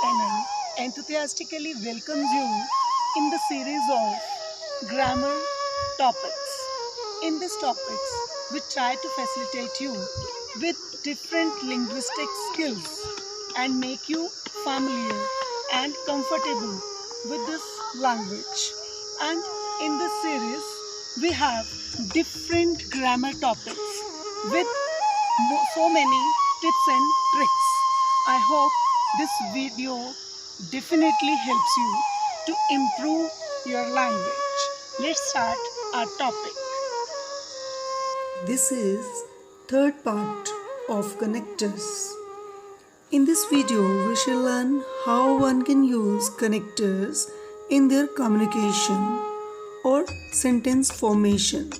channel enthusiastically welcomes you in the series of grammar topics. In these topics, we try to facilitate you with different linguistic skills and make you familiar and comfortable with this language. And in this series, we have different grammar topics with so many tips and tricks. I hope this video definitely helps you to improve your language. Let's start our topic. This is third part of connectors. In this video, we shall learn how one can use connectors in their communication or sentence formation.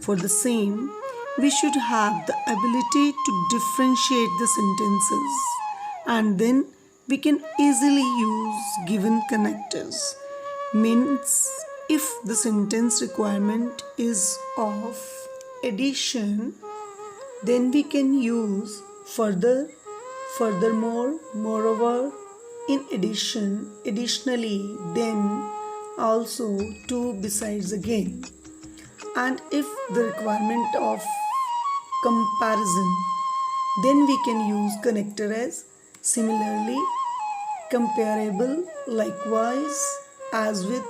For the same, we should have the ability to differentiate the sentences, and then we can easily use given connectors. Means if the sentence requirement is of addition, then we can use furthermore, moreover, in addition, additionally, then, also, to, besides, again. And if the requirement of comparison, then we can use connector as similarly, comparable, likewise, as with,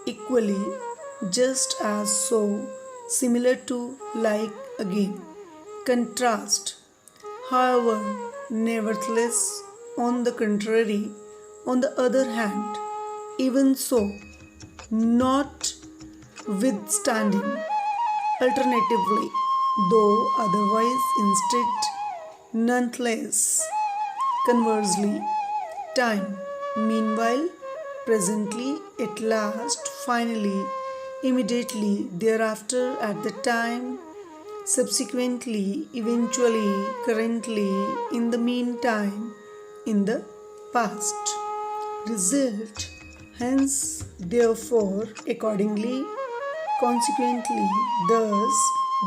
equally, just as, so, similar to, like, again. Contrast, however, nevertheless, on the contrary, on the other hand, even so, notwithstanding, alternatively, though otherwise, instead, nonetheless. Conversely, time, meanwhile, presently, at last, finally, immediately, thereafter, at the time, subsequently, eventually, currently, in the meantime, in the past. Result, hence, therefore, accordingly, consequently, thus,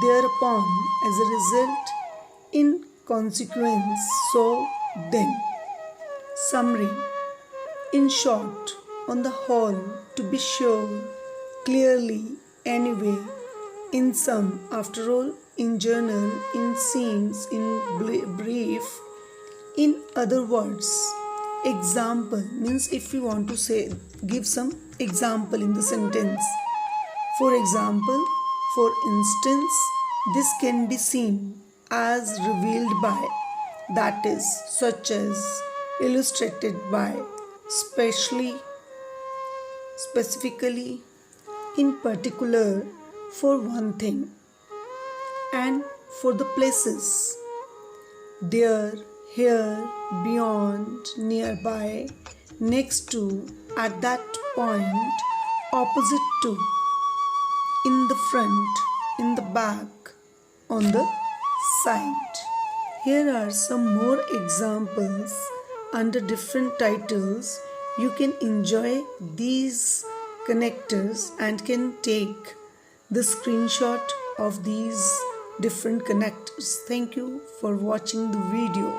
thereupon, as a result, in consequence, so, then. Summary. In short, on the whole, to be sure, clearly, anyway, in sum, after all, in general, in seems, in brief, in other words. Example means if you want to say, give some example in the sentence. For example, for instance, this can be seen as revealed by, that is, such as, illustrated by, specifically, in particular, for one thing, and for the places, there, here, beyond, nearby, next to, at that point, opposite to, in the front, in the back, on the side. Here are some more examples under different titles. You can enjoy these connectors and can take the screenshot of these different connectors. Thank you for watching the video.